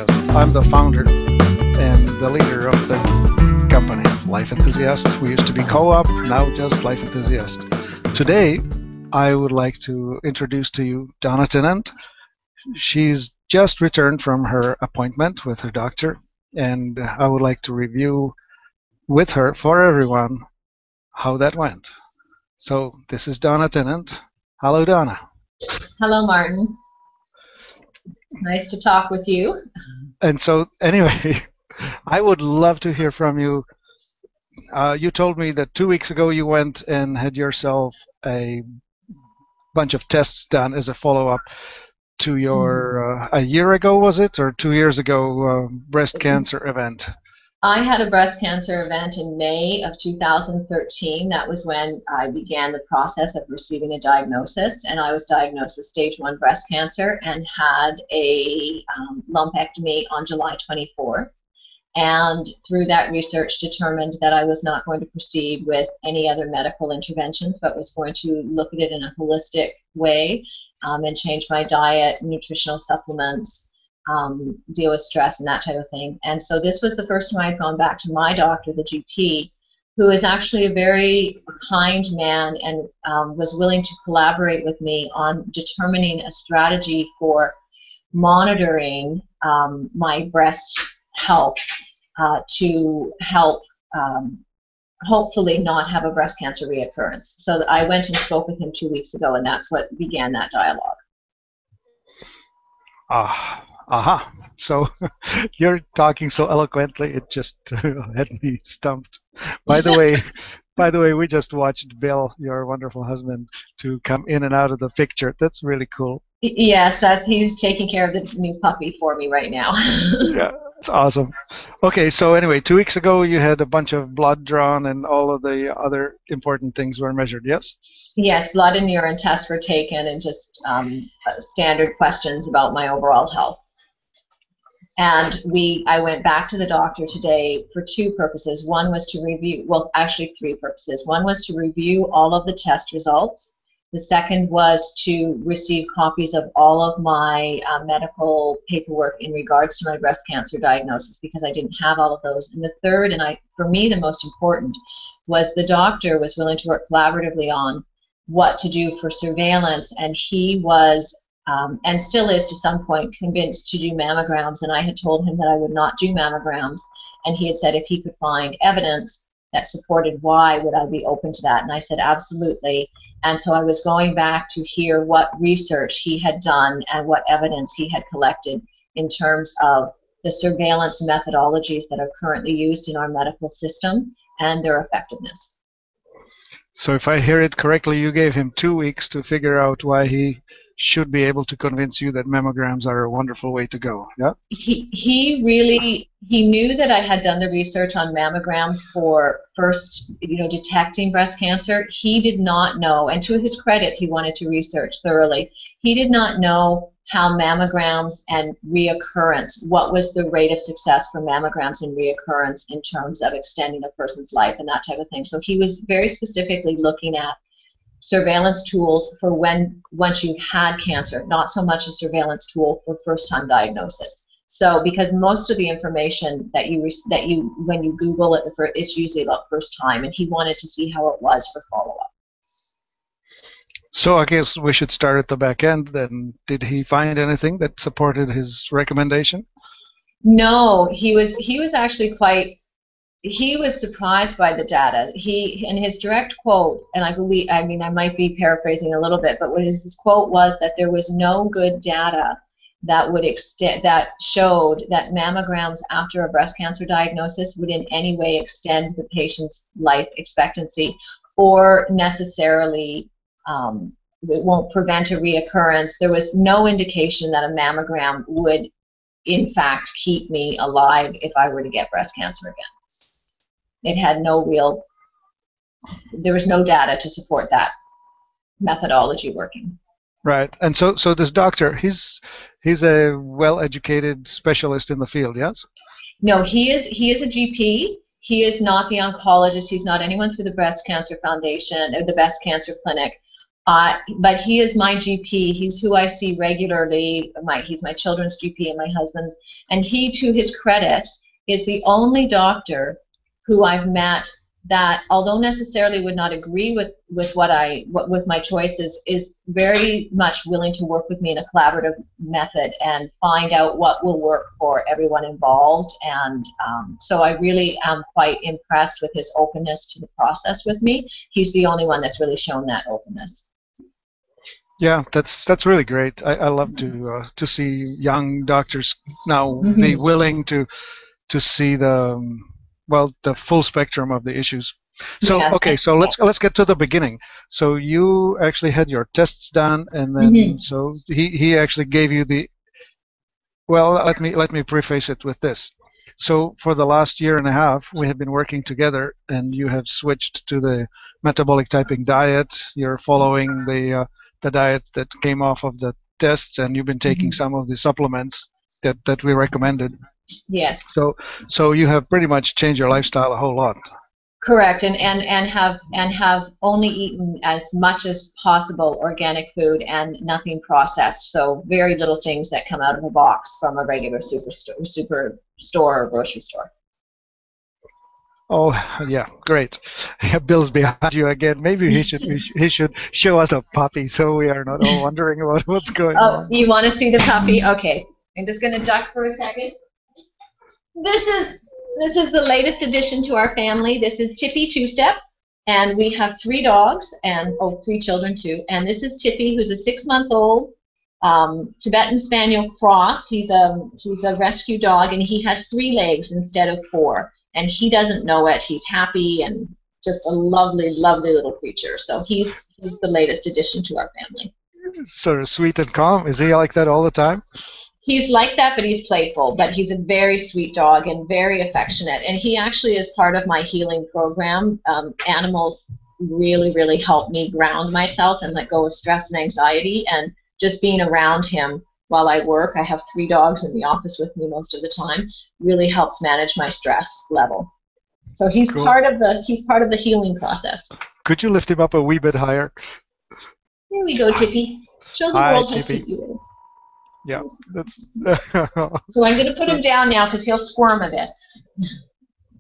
Enthusiast. I'm the founder and the leader of the company, Life Enthusiast. We used to be Co-op, now just Life Enthusiast. Today, I would like to introduce to you Donna Tennant. She's just returned from her appointment with her doctor, and I would like to review with her, for everyone, how that went. So, this is Donna Tennant. Hello, Donna. Hello, Martin. Nice to talk with you. And so, anyway, I would love to hear from you. You told me that 2 weeks ago you went and had yourself a bunch of tests done as a follow-up to your, a year ago, was it? Or 2 years ago, breast cancer event? I had a breast cancer event in May of 2013. That was when I began the process of receiving a diagnosis, and I was diagnosed with stage 1 breast cancer and had a lumpectomy on July 24th. And through that research determined that I was not going to proceed with any other medical interventions, but was going to look at it in a holistic way and change my diet, nutritional supplements, deal with stress and that type of thing. And so this was the first time I'd gone back to my doctor, the GP, who is actually a very kind man and was willing to collaborate with me on determining a strategy for monitoring my breast health to help hopefully not have a breast cancer reoccurrence. So I went and spoke with him 2 weeks ago, and that's what began that dialogue. Aha. So you're talking so eloquently, it just had me stumped. By the way, we just watched Bill, your wonderful husband, to come in and out of the picture. That's really cool. Yes, he's taking care of the new puppy for me right now. Yeah, it's awesome. Okay, so anyway, 2 weeks ago you had a bunch of blood drawn and all of the other important things were measured, yes? Yes, blood and urine tests were taken and just standard questions about my overall health. And I went back to the doctor today for two purposes. One was to review, well, actually three purposes. One was to review all of the test results. The second was to receive copies of all of my medical paperwork in regards to my breast cancer diagnosis, because I didn't have all of those. And the third, and for me the most important, was the doctor was willing to work collaboratively on what to do for surveillance, and he was and still is to some point convinced to do mammograms, and I had told him that I would not do mammograms, and he had said if he could find evidence that supported why, would I be open to that, and I said absolutely. And so I was going back to hear what research he had done and what evidence he had collected in terms of the surveillance methodologies that are currently used in our medical system and their effectiveness. So if I hear it correctly, you gave him 2 weeks to figure out why he should be able to convince you that mammograms are a wonderful way to go, yeah? He knew that I had done the research on mammograms for first, detecting breast cancer. He did not know, and to his credit, he wanted to research thoroughly. He did not know how mammograms and reoccurrence, what was the rate of success for mammograms and reoccurrence in terms of extending a person's life and that type of thing. So he was very specifically looking at surveillance tools for once you've had cancer, not so much a surveillance tool for first-time diagnosis. So because most of the information that when you Google it, it's usually about first time, and he wanted to see how it was for follow-up. So I guess we should start at the back end then. Did he find anything that supported his recommendation? No, he was actually he was surprised by the data. In his direct quote, and I might be paraphrasing a little bit, but his quote was that there was no good data that showed that mammograms after a breast cancer diagnosis would in any way extend the patient's life expectancy, or necessarily it won't prevent a reoccurrence. There was no indication that a mammogram would in fact keep me alive if I were to get breast cancer again. It had there was no data to support that methodology working. Right, and so this doctor, he's a well-educated specialist in the field, yes? No, he is a GP. He is not the oncologist. He's not anyone through the Breast Cancer Foundation or the Breast Cancer Clinic. But he is my GP. He's who I see regularly. He's my children's GP and my husband's. And he, to his credit, is the only doctor who I've met that, although necessarily would not agree with with my choices, is very much willing to work with me in a collaborative method and find out what will work for everyone involved. And so I really am quite impressed with his openness to the process with me. He's the only one that's really shown that openness. Yeah, that's really great. I love to see young doctors now be willing to see the full spectrum of the issues. So Yeah. okay, so let's get to the beginning. So you actually had your tests done, and then so he actually gave you the. Well, let me preface it with this. So for the last year and a half, we have been working together, and you have switched to the metabolic typing diet. You're following the diet that came off of the tests, and you've been taking some of the supplements that we recommended. Yes. So you have pretty much changed your lifestyle a whole lot. Correct, and have only eaten as much as possible organic food and nothing processed. So very little things that come out of a box from a regular super store or grocery store. Oh yeah, great. Bill's behind you again. Maybe he should show us a puppy so we are not all wondering about what's going on. Oh, you want to see the puppy? Okay, I'm just going to duck for a second. This is the latest addition to our family. This is Tippy Two-Step, and we have 3 dogs and 3 children too. And this is Tippy, who's a 6-month-old Tibetan Spaniel cross. He's a rescue dog, and he has 3 legs instead of 4. And he doesn't know it. He's happy and just a lovely, lovely little creature. So he's the latest addition to our family. Sort of sweet and calm. Is he like that all the time? He's like that, but he's playful. But he's a very sweet dog and very affectionate. And he actually is part of my healing program. Animals really, really help me ground myself and let go of stress and anxiety. And just being around him while I work, I have 3 dogs in the office with me most of the time, really helps manage my stress level. So he's cool. part of the healing process. Could you lift him up a wee bit higher? Here we go, Tippy. Show the world how cute you are. Yeah, that's. So I'm going to put him down now because he'll squirm a bit.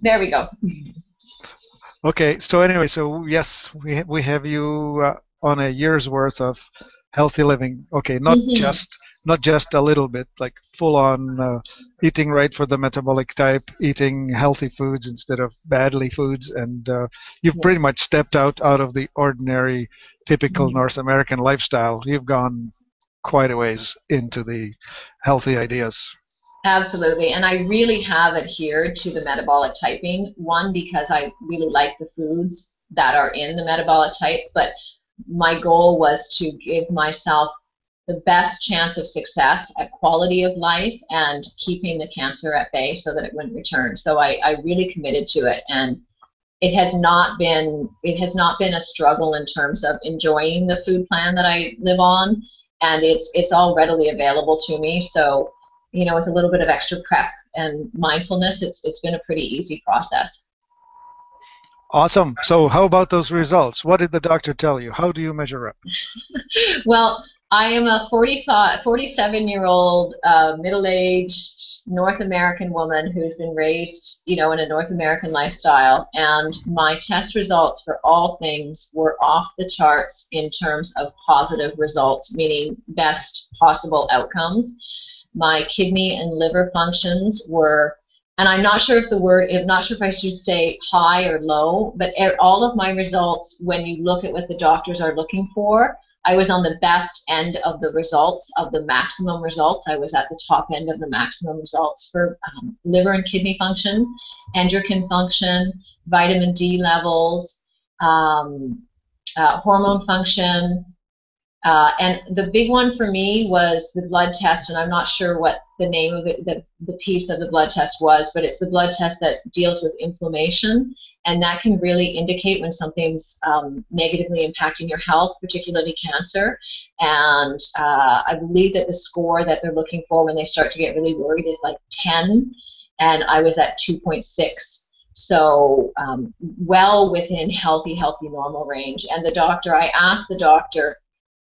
There we go. Okay, so anyway, so yes, we have you on a year's worth of healthy living. Okay, not just a little bit, like full on eating right for the metabolic type, eating healthy foods instead of badly foods, and you've pretty much stepped out of the ordinary, typical North American lifestyle. You've gone quite a ways into the healthy ideas. Absolutely, and I really have adhered to the metabolic typing. One, because I really like the foods that are in the metabolic type, but my goal was to give myself the best chance of success at quality of life and keeping the cancer at bay so that it wouldn't return. So I really committed to it, and it has not been a struggle in terms of enjoying the food plan that I live on, and it's all readily available to me. So, with a little bit of extra prep and mindfulness, it's been a pretty easy process. Awesome. So how about those results? What did the doctor tell you? How do you measure up? Well, I am a 47-year-old middle-aged North American woman who's been raised, in a North American lifestyle, and my test results for all things were off the charts in terms of positive results, meaning best possible outcomes. My kidney and liver functions were, and I'm not sure if I should say high or low, but all of my results, when you look at what the doctors are looking for, I was on the best end of the results, of the maximum results. I was at the top end of the maximum results for liver and kidney function, endocrine function, vitamin D levels, hormone function. And the big one for me was the blood test, and I'm not sure what the name of it, the piece of the blood test was, but it's the blood test that deals with inflammation, and that can really indicate when something's negatively impacting your health, particularly cancer. And I believe that the score that they're looking for when they start to get really worried is like 10, and I was at 2.6. So well within healthy normal range. And I asked the doctor,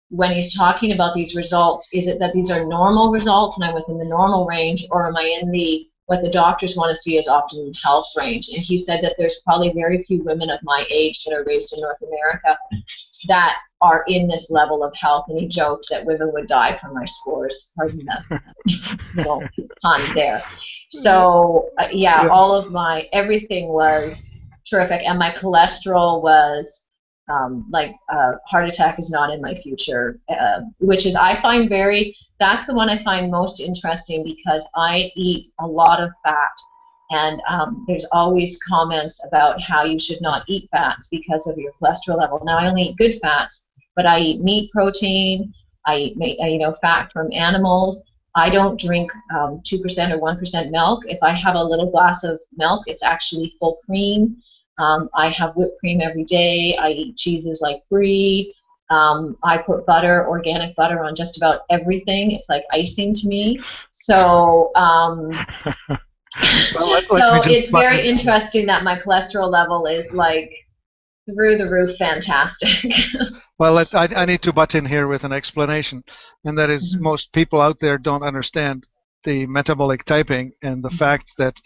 when he's talking about these results, is it that these are normal results and I'm within the normal range, or am I in what the doctors want to see as optimum health range? And he said that there's probably very few women of my age that are raised in North America that are in this level of health. And he joked that women would die from my scores. Pardon that little pun there. So all of everything was terrific, and my cholesterol was heart attack is not in my future, which is that's the one I find most interesting, because I eat a lot of fat, and there's always comments about how you should not eat fats because of your cholesterol level. Now, I only eat good fats, but I eat meat protein, I eat fat from animals. I don't drink 2% or 1% milk. If I have a little glass of milk, it's actually full cream. I have whipped cream every day. I eat cheeses like brie. I put organic butter on just about everything. It's like icing to me. So, it's very interesting that my cholesterol level is like through the roof fantastic. Well, I need to butt in here with an explanation, and that is most people out there don't understand the metabolic typing and the fact that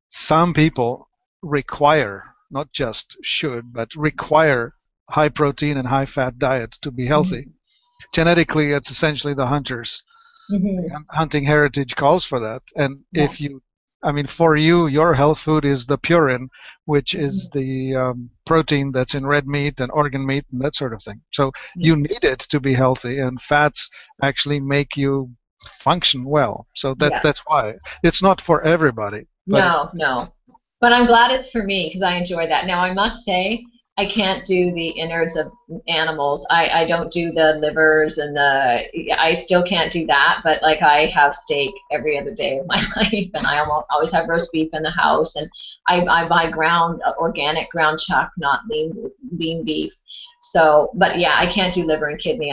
some people require, not just should, but require high protein and high fat diet to be healthy. Genetically, it's essentially the hunters. Hunting heritage calls for that. And for you, your health food is the purin, which is the protein that's in red meat and organ meat and that sort of thing. So you need it to be healthy, and fats actually make you function well. So that's why. It's not for everybody. No. But I'm glad it's for me, because I enjoy that. Now, I must say, I can't do the innards of animals. I don't do the livers and I still can't do that, but like I have steak every other day of my life, and I always have roast beef in the house, and I buy organic ground chuck, not lean beef. So, but yeah, I can't do liver and kidney.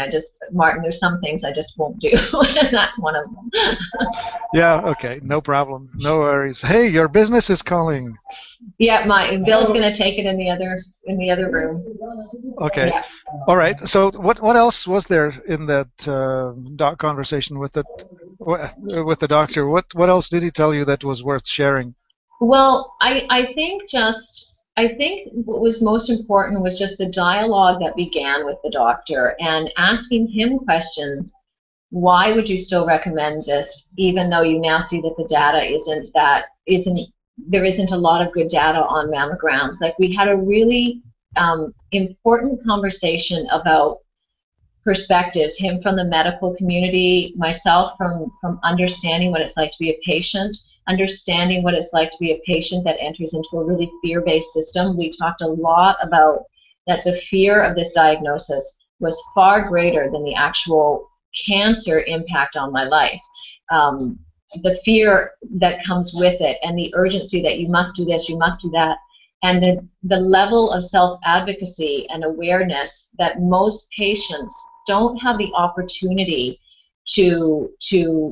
Martin, there's some things I just won't do, and that's one of them. Yeah, okay, no problem, no worries. Hey, your business is calling. Yeah, Bill's gonna take it in the other room. Okay, yeah. All right. So, what else was there in that conversation with the doctor? What else did he tell you that was worth sharing? Well, I think what was most important was just the dialogue that began with the doctor and asking him questions. Why would you still recommend this, even though you now see that the data there isn't a lot of good data on mammograms? Like, we had a really important conversation about perspectives, him from the medical community, myself from understanding what it's like to be a patient, understanding what it's like to be a patient that enters into a really fear-based system. We talked a lot about that the fear of this diagnosis was far greater than the actual cancer impact on my life. The fear that comes with it, and the urgency that you must do this, you must do that, and the level of self-advocacy and awareness that most patients don't have the opportunity to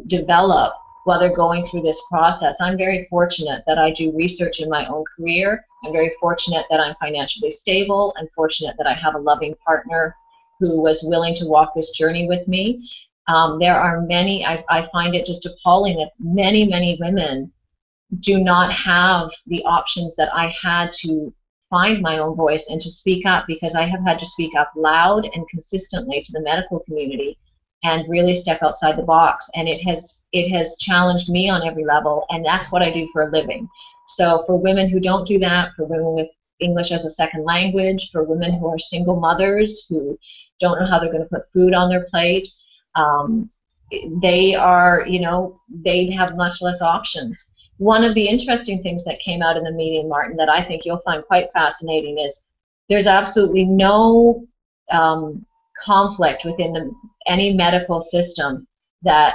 develop while they're going through this process. I'm very fortunate that I do research in my own career. I'm very fortunate that I'm financially stable. I'm fortunate that I have a loving partner who was willing to walk this journey with me. There are many, I find it just appalling that many women do not have the options that I had to find my own voice and to speak up, because I have had to speak up loud and consistently to the medical community and really step outside the box. And it has challenged me on every level, and that's what I do for a living. So for women who don't do that, for women with English as a second language, for women who are single mothers who don't know how they're going to put food on their plate, they have much less options. One of the interesting things that came out in the meeting, Martin, that I think you'll find quite fascinating is there's absolutely no conflict within any medical system that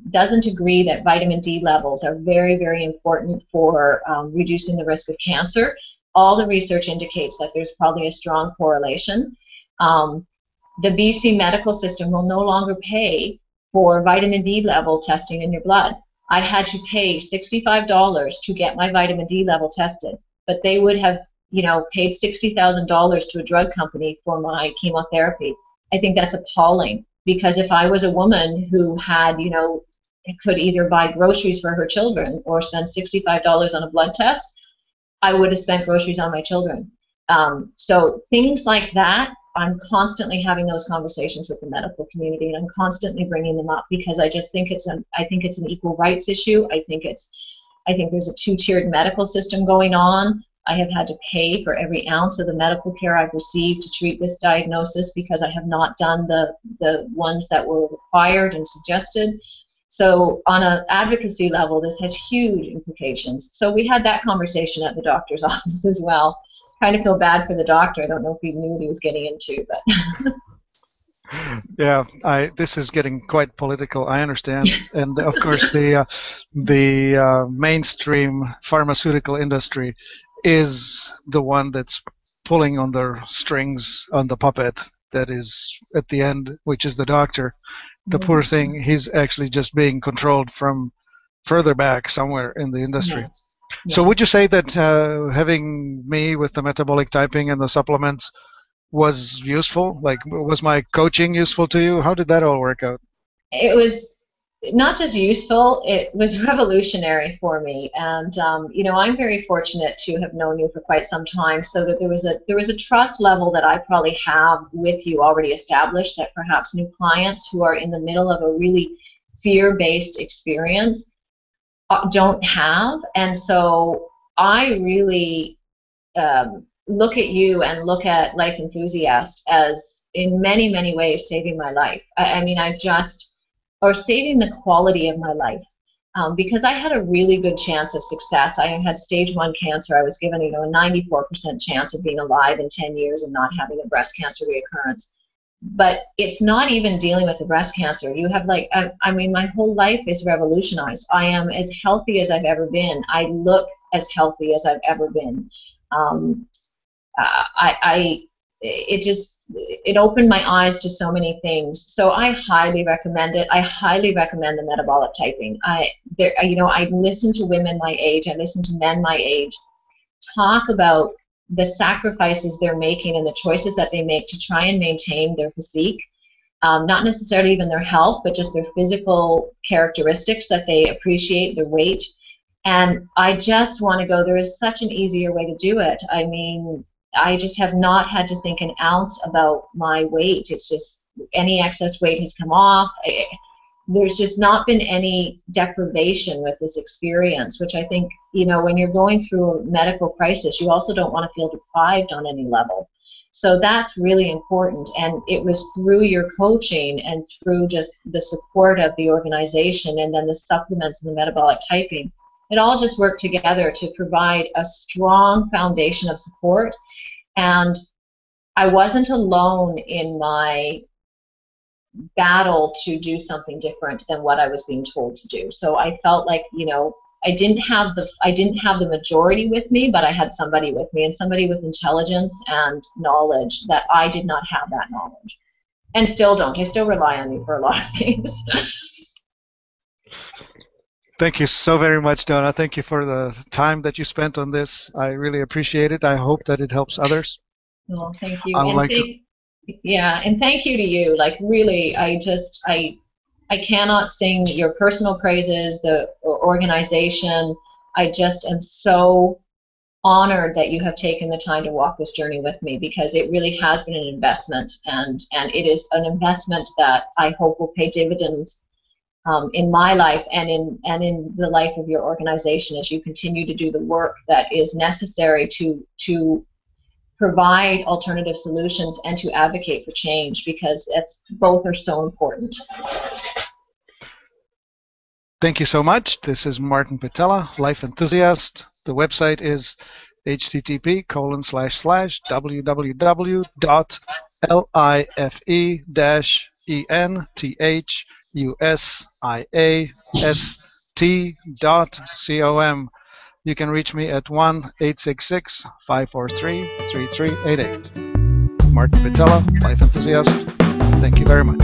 doesn't agree that vitamin D levels are very, very important for reducing the risk of cancer. All the research indicates that there's probably a strong correlation. The BC medical system will no longer pay for vitamin D level testing in your blood. I had to pay $65 to get my vitamin D level tested. but they would have, paid $60,000 to a drug company for my chemotherapy. I think that's appalling, because if I was a woman who had, could either buy groceries for her children or spend $65 on a blood test, I would have spent groceries on my children. So things like that, I'm constantly having those conversations with the medical community, and I'm constantly bringing them up, because I just think it's an equal rights issue. I think there's a two-tiered medical system going on. I have had to pay for every ounce of the medical care I've received to treat this diagnosis, because I have not done the ones that were required and suggested. So on an advocacy level, this has huge implications. So we had that conversation at the doctor's office as well. Kind of feel bad for the doctor. I don't know if he knew what he was getting into, but yeah, this is getting quite political, I understand. And of course the mainstream pharmaceutical industry is the one that's pulling on the strings on the puppet that is at the end, which is the doctor. The poor thing, he's actually just being controlled from further back somewhere in the industry. Yeah. So would you say that having me with the metabolic typing and the supplements was useful? Like, was my coaching useful to you? How did that all work out? It was not just useful, it was revolutionary for me. And, I'm very fortunate to have known you for quite some time, so that there was a trust level that I probably have with you already established, that perhaps new clients who are in the middle of a really fear-based experience don't have. And so I really look at you and look at Life Enthusiast as, in many, many ways, saving my life. Or saving the quality of my life. Because I had a really good chance of success. I had stage 1 cancer. I was given, a 94% chance of being alive in 10 years and not having a breast cancer reoccurrence. But it's not even dealing with the breast cancer. You have my whole life is revolutionized. I am as healthy as I've ever been. I look as healthy as I've ever been. It opened my eyes to so many things. So I highly recommend it. I highly recommend the metabolic typing. I listen to women my age, I listen to men my age talk about the sacrifices they're making and the choices that they make to try and maintain their physique. Not necessarily even their health, but just their physical characteristics that they appreciate, their weight. And I just want to go, there is such an easier way to do it. I mean, I just have not had to think an ounce about my weight. It's just any excess weight has come off. There's just not been any deprivation with this experience, which I think, when you're going through a medical crisis, you also don't want to feel deprived on any level. So that's really important. And it was through your coaching and through just the support of the organization, and then the supplements and the metabolic typing, it all just worked together to provide a strong foundation of support. And I wasn't alone in my battle to do something different than what I was being told to do. So I felt like, I didn't have the majority with me, but I had somebody with me, and somebody with intelligence and knowledge that I did not have that knowledge. And still don't. I still rely on you for a lot of things. Thank you so very much, Donna. Thank you for the time that you spent on this. I really appreciate it. I hope that it helps others. Well, thank you. And thank you to you. Like, really, I cannot sing your personal praises, the organization. I just am so honored that you have taken the time to walk this journey with me, because it really has been an investment, and it is an investment that I hope will pay dividends in my life and in the life of your organization, as you continue to do the work that is necessary to provide alternative solutions and to advocate for change, because both are so important. Thank you so much. This is Martin Pytela, Life Enthusiast. The website is http://www.lifenthusiast.com. You can reach me at 1-866-543-3388. Martin Pytela, Life Enthusiast. Thank you very much.